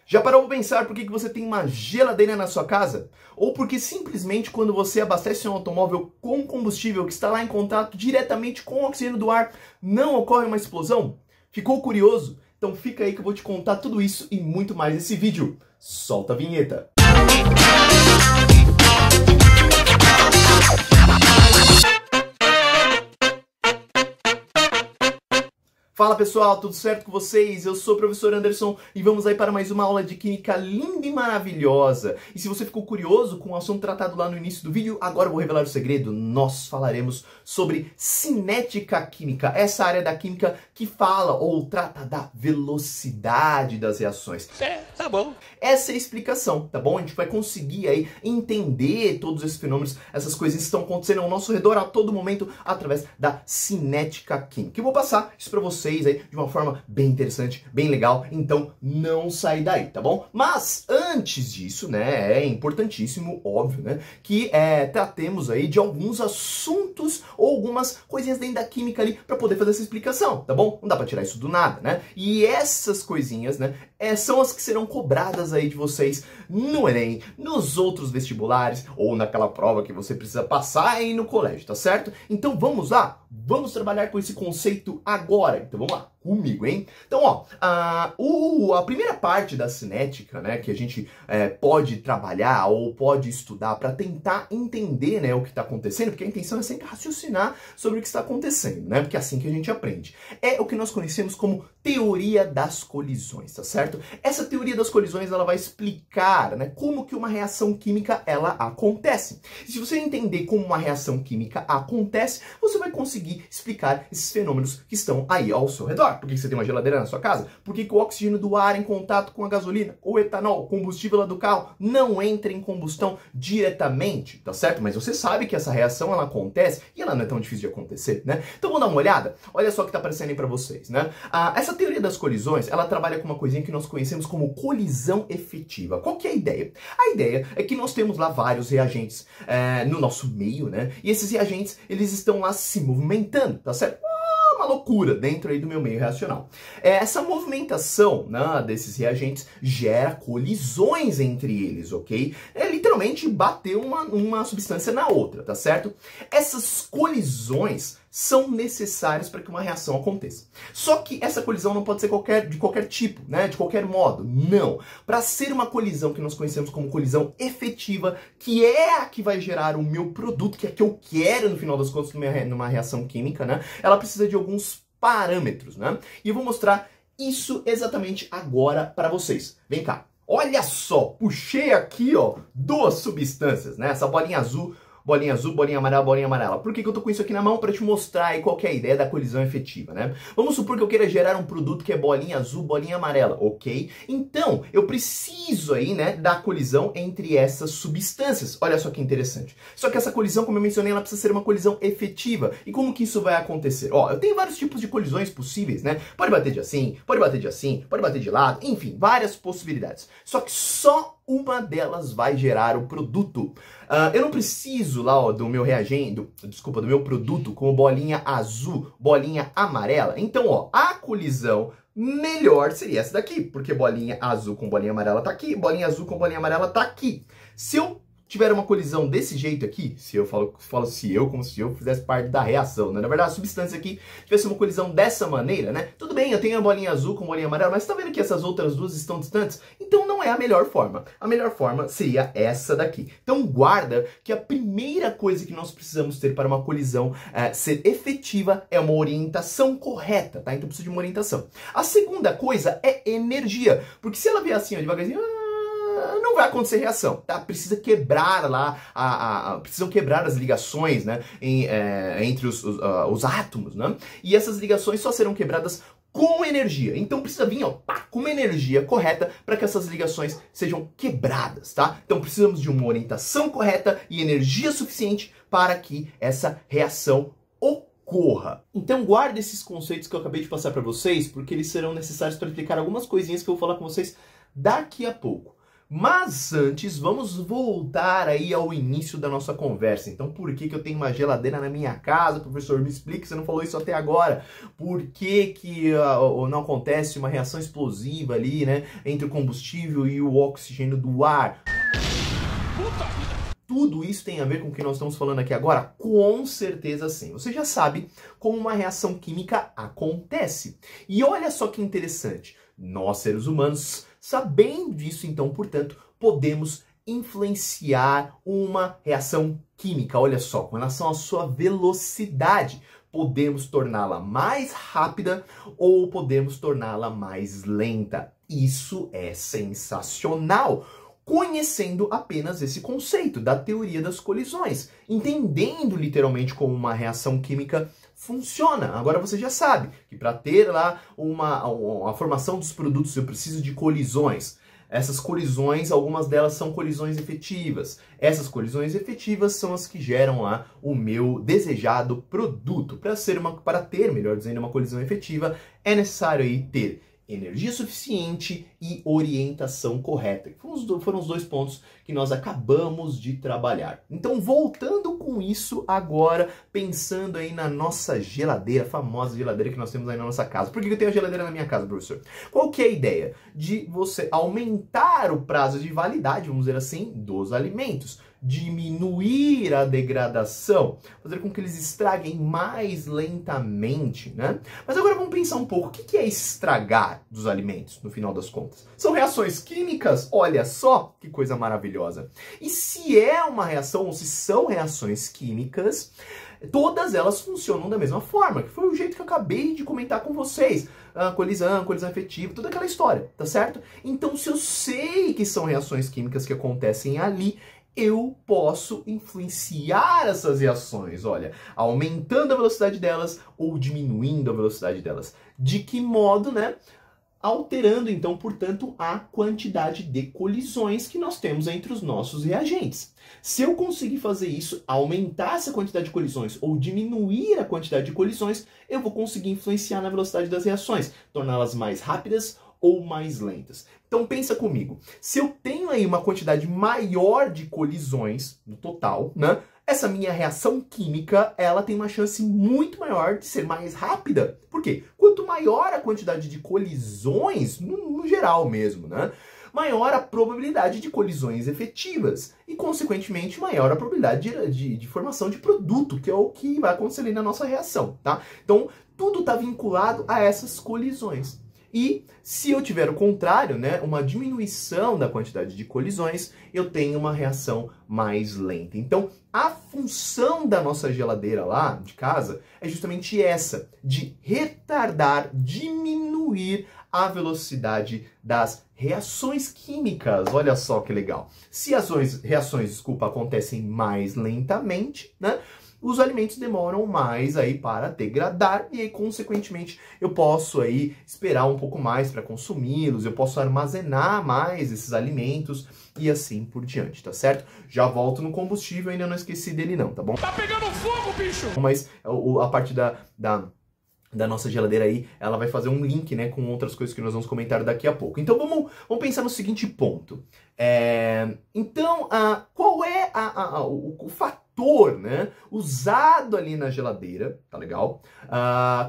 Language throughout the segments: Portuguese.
Já parou para pensar por que você tem uma geladeira na sua casa? Ou porque simplesmente quando você abastece um automóvel com combustível que está lá em contato diretamente com o oxigênio do ar, não ocorre uma explosão? Ficou curioso? Então fica aí que eu vou te contar tudo isso e muito mais nesse vídeo. Solta a vinheta! Fala pessoal, tudo certo com vocês? Eu sou o professor Anderson e vamos aí para mais uma aula de química linda e maravilhosa. E se você ficou curioso com o assunto tratado lá no início do vídeo, agora eu vou revelar o segredo. Nós falaremos sobre cinética química, essa área da química que fala ou trata da velocidade das reações. Tá bom. Essa é a explicação, tá bom? A gente vai conseguir aí entender todos esses fenômenos, essas coisas que estão acontecendo ao nosso redor a todo momento através da cinética química. Eu vou passar isso para vocês aí de uma forma bem interessante, bem legal, então não sai daí, tá bom? Mas antes disso, né, é importantíssimo, óbvio, né, que tratemos aí de alguns assuntos ou algumas coisinhas dentro da química ali para poder fazer essa explicação, tá bom? Não dá para tirar isso do nada, né? E essas coisinhas, né, são as que serão cobradas aí de vocês no Enem, nos outros vestibulares ou naquela prova que você precisa passar aí no colégio, tá certo? Então vamos lá? Vamos trabalhar com esse conceito agora. Então vamos lá, comigo, hein? Então, ó, a primeira parte da cinética, né, que a gente pode trabalhar ou pode estudar para tentar entender, né, o que está acontecendo, porque a intenção é sempre raciocinar sobre o que está acontecendo, né, porque é assim que a gente aprende. É o que nós conhecemos como teoria das colisões, tá certo? Essa teoria das colisões, ela vai explicar, né, como que uma reação química, ela acontece. E se você entender como uma reação química acontece, você vai conseguir explicar esses fenômenos que estão aí ao seu redor. Por que você tem uma geladeira na sua casa? Por que o oxigênio do ar em contato com a gasolina, ou etanol, o combustível lá do carro, não entra em combustão diretamente, tá certo? Mas você sabe que essa reação, ela acontece e ela não é tão difícil de acontecer, né? Então vamos dar uma olhada? Olha só o que tá aparecendo aí pra vocês, né? Essa teoria das colisões, ela trabalha com uma coisinha que nós conhecemos como colisão efetiva. Qual que é a ideia? A ideia é que nós temos lá vários reagentes no nosso meio, né? E esses reagentes, eles estão lá se movimentando, tá certo? Uma loucura dentro aí do meu meio reacional. Essa movimentação, né, desses reagentes gera colisões entre eles, ok? É literalmente bater uma substância na outra, tá certo? Essas colisões são necessárias para que uma reação aconteça. Só que essa colisão não pode ser de qualquer tipo, né? De qualquer modo. Não. Para ser uma colisão que nós conhecemos como colisão efetiva, que é a que vai gerar o meu produto, que é a que eu quero no final das contas numa reação química, né? Ela precisa de alguns parâmetros, né? E eu vou mostrar isso exatamente agora para vocês. Vem cá. Olha só, puxei aqui, ó, duas substâncias, né? Essa bolinha azul, bolinha amarela, bolinha amarela. Por que eu tô com isso aqui na mão? Para te mostrar aí qual que é a ideia da colisão efetiva, né? Vamos supor que eu queira gerar um produto que é bolinha azul, bolinha amarela, ok? Então, eu preciso aí, né, da colisão entre essas substâncias. Olha só que interessante. Só que essa colisão, como eu mencionei, ela precisa ser uma colisão efetiva. E como que isso vai acontecer? Ó, eu tenho vários tipos de colisões possíveis, né? Pode bater de assim, pode bater de assim, pode bater de lado, enfim, várias possibilidades. Só que só uma delas vai gerar o produto. Eu não preciso lá, ó, do meu reagente, do meu produto com bolinha azul, bolinha amarela. Então, ó, a colisão melhor seria essa daqui, porque bolinha azul com bolinha amarela tá aqui, bolinha azul com bolinha amarela tá aqui. Se eu tiver uma colisão desse jeito aqui, se eu falo como se eu fizesse parte da reação, né? Na verdade, a substância aqui tivesse uma colisão dessa maneira, né? Tudo bem, eu tenho a bolinha azul com bolinha amarela, mas tá vendo que essas outras duas estão distantes? Então não é a melhor forma. A melhor forma seria essa daqui. Então guarda que a primeira coisa que nós precisamos ter para uma colisão ser efetiva é uma orientação correta, tá? Então precisa de uma orientação. A segunda coisa é energia, porque se ela vier assim, ó, devagarzinho, não vai acontecer reação, tá? Precisa quebrar lá, precisam quebrar as ligações, né, entre os átomos, né? E essas ligações só serão quebradas com energia. Então precisa vir, ó, com uma energia correta para que essas ligações sejam quebradas, tá? Então precisamos de uma orientação correta e energia suficiente para que essa reação ocorra. Então guarde esses conceitos que eu acabei de passar para vocês, porque eles serão necessários para explicar algumas coisinhas que eu vou falar com vocês daqui a pouco. Mas antes, vamos voltar aí ao início da nossa conversa. Então, por que que eu tenho uma geladeira na minha casa? Professor, me explique, você não falou isso até agora. Por que que não acontece uma reação explosiva ali, né, entre o combustível e o oxigênio do ar? Puta vida! Tudo isso tem a ver com o que nós estamos falando aqui agora? Com certeza sim. Você já sabe como uma reação química acontece. E olha só que interessante. Nós, seres humanos, sabendo disso, então, portanto, podemos influenciar uma reação química. Olha só, com relação à sua velocidade, podemos torná-la mais rápida ou podemos torná-la mais lenta. Isso é sensacional! Conhecendo apenas esse conceito da teoria das colisões, entendendo literalmente como uma reação química funciona. Agora você já sabe que para ter lá a formação dos produtos eu preciso de colisões. Essas colisões, algumas delas são colisões efetivas. Essas colisões efetivas são as que geram lá o meu desejado produto. Para ter, melhor dizendo, uma colisão efetiva, é necessário aí ter energia suficiente e orientação correta. Foram os dois pontos que nós acabamos de trabalhar. Então, voltando com isso agora, pensando aí na nossa geladeira, a famosa geladeira que nós temos aí na nossa casa. Por que eu tenho a geladeira na minha casa, professor? Qual que é a ideia? De você aumentar o prazo de validade, vamos dizer assim, dos alimentos. Diminuir a degradação, fazer com que eles estraguem mais lentamente, né? Mas agora vamos pensar um pouco, o que é estragar dos alimentos, no final das contas? São reações químicas? Olha só que coisa maravilhosa! E se é uma reação, ou se são reações químicas, todas elas funcionam da mesma forma, que foi o jeito que eu acabei de comentar com vocês. Colisão efetiva, toda aquela história, tá certo? Então, se eu sei que são reações químicas que acontecem ali, eu posso influenciar essas reações, olha, aumentando a velocidade delas ou diminuindo a velocidade delas. De que modo, né? Alterando, então, portanto, a quantidade de colisões que nós temos entre os nossos reagentes. Se eu conseguir fazer isso, aumentar essa quantidade de colisões ou diminuir a quantidade de colisões, eu vou conseguir influenciar na velocidade das reações, torná-las mais rápidas ou mais lentas. Então pensa comigo, se eu tenho aí uma quantidade maior de colisões no total, né? Essa minha reação química, ela tem uma chance muito maior de ser mais rápida. Por quê? Quanto maior a quantidade de colisões, no geral mesmo, né? Maior a probabilidade de colisões efetivas e, consequentemente, maior a probabilidade de formação de produto, que é o que vai acontecer ali na nossa reação, tá? Então, tudo está vinculado a essas colisões. E se eu tiver o contrário, né, uma diminuição da quantidade de colisões, eu tenho uma reação mais lenta. Então, a função da nossa geladeira lá de casa é justamente essa, de retardar, diminuir a velocidade das reações químicas. Olha só que legal. Se as reações, acontecem mais lentamente, né, os alimentos demoram mais aí para degradar e aí, consequentemente, eu posso aí esperar um pouco mais para consumi-los, eu posso armazenar mais esses alimentos e assim por diante, tá certo? Já volto no combustível, ainda não esqueci dele não, tá bom? Tá pegando fogo, bicho! Mas a parte da nossa geladeira aí, ela vai fazer um link, né, com outras coisas que nós vamos comentar daqui a pouco. Então vamos pensar no seguinte ponto. Qual é o fator, né, usado ali na geladeira, tá legal?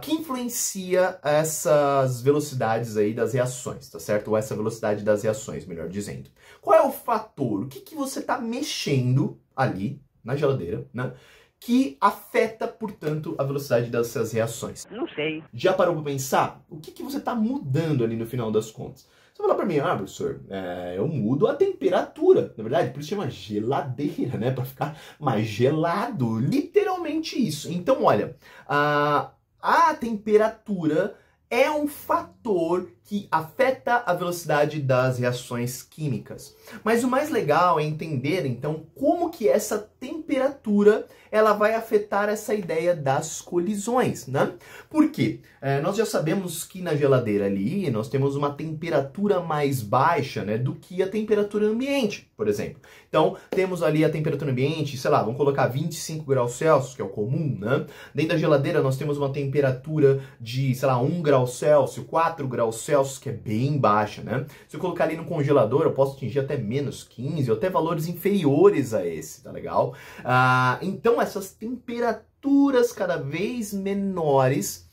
Que influencia essas velocidades aí das reações, tá certo? Ou essa velocidade das reações, melhor dizendo. Qual é o fator? O que você tá mexendo ali na geladeira, né, que afeta, portanto, a velocidade dessas reações? Não sei. Já parou para pensar? O que você está mudando ali no final das contas? Você vai falar para mim, professor, eu mudo a temperatura. Na verdade, por isso chama geladeira, né? Para ficar mais gelado. Literalmente isso. Então, olha, a temperatura é um fator que afeta a velocidade das reações químicas. Mas o mais legal é entender, então, como que essa temperatura ela vai afetar essa ideia das colisões, né? Por quê? Nós já sabemos que na geladeira ali nós temos uma temperatura mais baixa, né, do que a temperatura ambiente, por exemplo. Então, temos ali a temperatura ambiente, sei lá, vamos colocar 25 graus Celsius, que é o comum, né? Dentro da geladeira nós temos uma temperatura de, sei lá, 1 grau Celsius, 4 graus Celsius, Celsius, que é bem baixa, né? Se eu colocar ali no congelador, eu posso atingir até menos 15, ou até valores inferiores a esse, tá legal? Então, essas temperaturas cada vez menores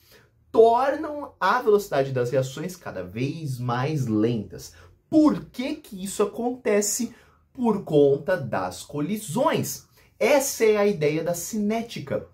tornam a velocidade das reações cada vez mais lentas. Por que que isso acontece? Por conta das colisões. Essa é a ideia da cinética.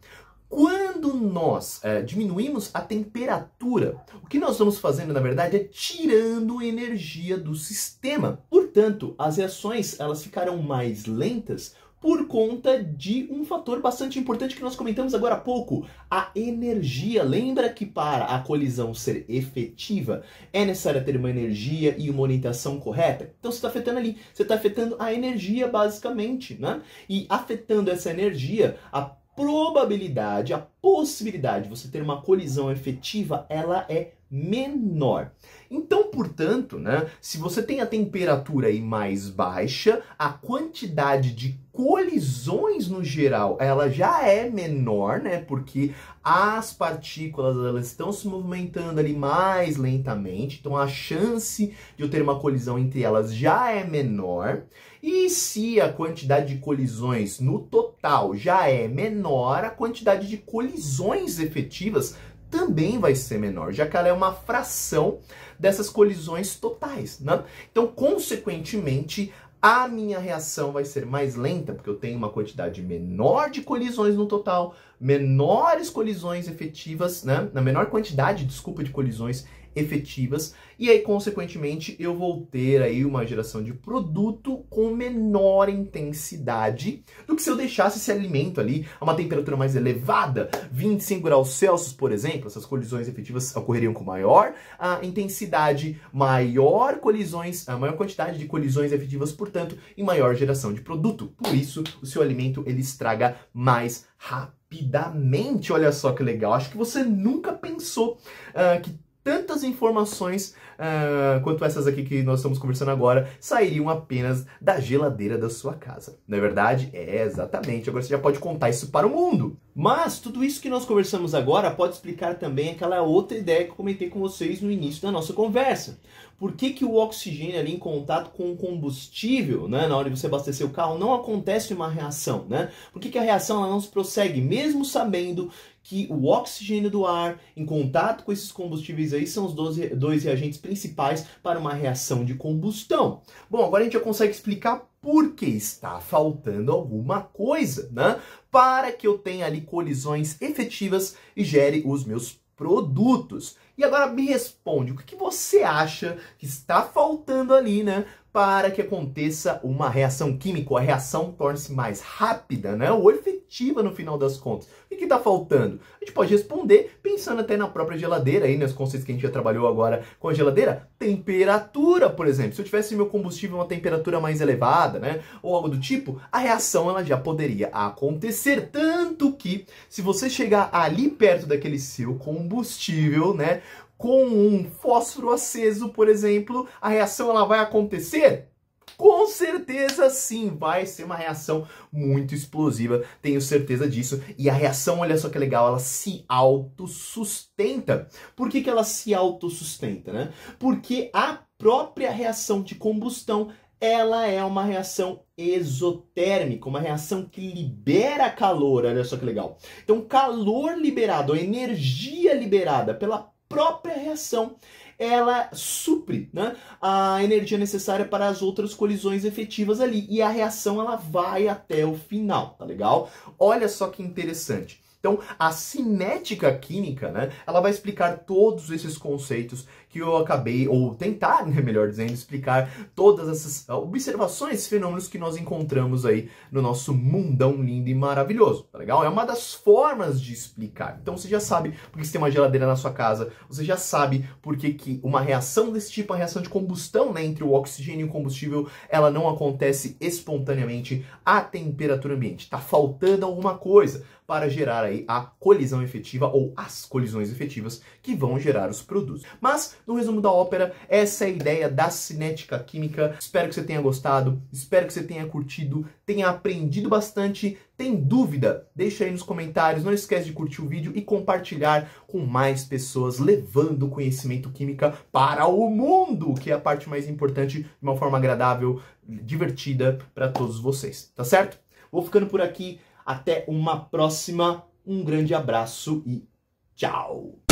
Quando nós diminuímos a temperatura, o que nós estamos fazendo, na verdade, é tirando energia do sistema. Portanto, as reações elas ficarão mais lentas por conta de um fator bastante importante que nós comentamos agora há pouco, a energia. Lembra que para a colisão ser efetiva, é necessário ter uma energia e uma orientação correta? Então você está afetando ali, você está afetando a energia basicamente, né? E afetando essa energia, a probabilidade, a possibilidade de você ter uma colisão efetiva, ela é menor. Então, portanto, né, se você tem a temperatura aí mais baixa, a quantidade de colisões no geral, ela já é menor, né, porque as partículas elas estão se movimentando ali mais lentamente, então a chance de eu ter uma colisão entre elas já é menor. E se a quantidade de colisões no total já é menor, a quantidade de colisões efetivas também vai ser menor, já que ela é uma fração dessas colisões totais, né? Então, consequentemente, a minha reação vai ser mais lenta, porque eu tenho uma quantidade menor de colisões no total, menores colisões efetivas, né? Na menor quantidade, desculpa, de colisões efetivas, e aí, consequentemente, eu vou ter aí uma geração de produto com menor intensidade do que se eu deixasse esse alimento ali a uma temperatura mais elevada, 25 graus Celsius, por exemplo. Essas colisões efetivas ocorreriam com maior intensidade, maior quantidade de colisões efetivas, portanto, e maior geração de produto. Por isso, o seu alimento ele estraga mais rapidamente. Olha só que legal. Acho que você nunca pensou que tantas informações quanto essas aqui que nós estamos conversando agora sairiam apenas da geladeira da sua casa. Não é verdade? É, exatamente. Agora você já pode contar isso para o mundo. Mas tudo isso que nós conversamos agora pode explicar também aquela outra ideia que eu comentei com vocês no início da nossa conversa. Por que que o oxigênio ali em contato com o combustível, né, na hora de você abastecer o carro, não acontece uma reação, né? Por que que a reação ela não se prossegue, mesmo sabendo que o oxigênio do ar em contato com esses combustíveis aí são os dois reagentes principais para uma reação de combustão? Bom, agora a gente já consegue explicar por que está faltando alguma coisa, né? Para que eu tenha ali colisões efetivas e gere os meus produtos. E agora me responde, o que você acha que está faltando ali, né? Para que aconteça uma reação química, a reação torne-se mais rápida, né? Ou efetiva no final das contas. O que está faltando? A gente pode responder pensando até na própria geladeira, aí nos conceitos que a gente já trabalhou agora com a geladeira. Temperatura, por exemplo. Se eu tivesse meu combustível a uma temperatura mais elevada, né? Ou algo do tipo, a reação ela já poderia acontecer. Tanto que, se você chegar ali perto daquele seu combustível, né? Com um fósforo aceso, por exemplo, a reação ela vai acontecer? Com certeza sim, vai ser uma reação muito explosiva, tenho certeza disso. E a reação, olha só que legal, ela se autossustenta. Por que que ela se autossustenta, né? Porque a própria reação de combustão ela é uma reação exotérmica, uma reação que libera calor, olha só que legal. Então, calor liberado, a energia liberada pela própria reação, ela supre, né, a energia necessária para as outras colisões efetivas ali. E a reação ela vai até o final, tá legal? Olha só que interessante. Então, a cinética química, né, ela vai explicar todos esses conceitos que eu acabei, ou tentar, né, melhor dizendo, explicar todas essas observações, fenômenos que nós encontramos aí no nosso mundão lindo e maravilhoso, tá legal? É uma das formas de explicar. Então, você já sabe por que você tem uma geladeira na sua casa, você já sabe por que uma reação desse tipo, a reação de combustão, né, entre o oxigênio e o combustível, ela não acontece espontaneamente à temperatura ambiente. Tá faltando alguma coisa para gerar aí a colisão efetiva ou as colisões efetivas que vão gerar os produtos. Mas, no resumo da ópera, essa é a ideia da cinética química. Espero que você tenha gostado, espero que você tenha curtido, tenha aprendido bastante. Tem dúvida? Deixa aí nos comentários, não esquece de curtir o vídeo e compartilhar com mais pessoas, levando o conhecimento química para o mundo, que é a parte mais importante, de uma forma agradável, divertida para todos vocês, tá certo? Vou ficando por aqui, até uma próxima, um grande abraço e tchau!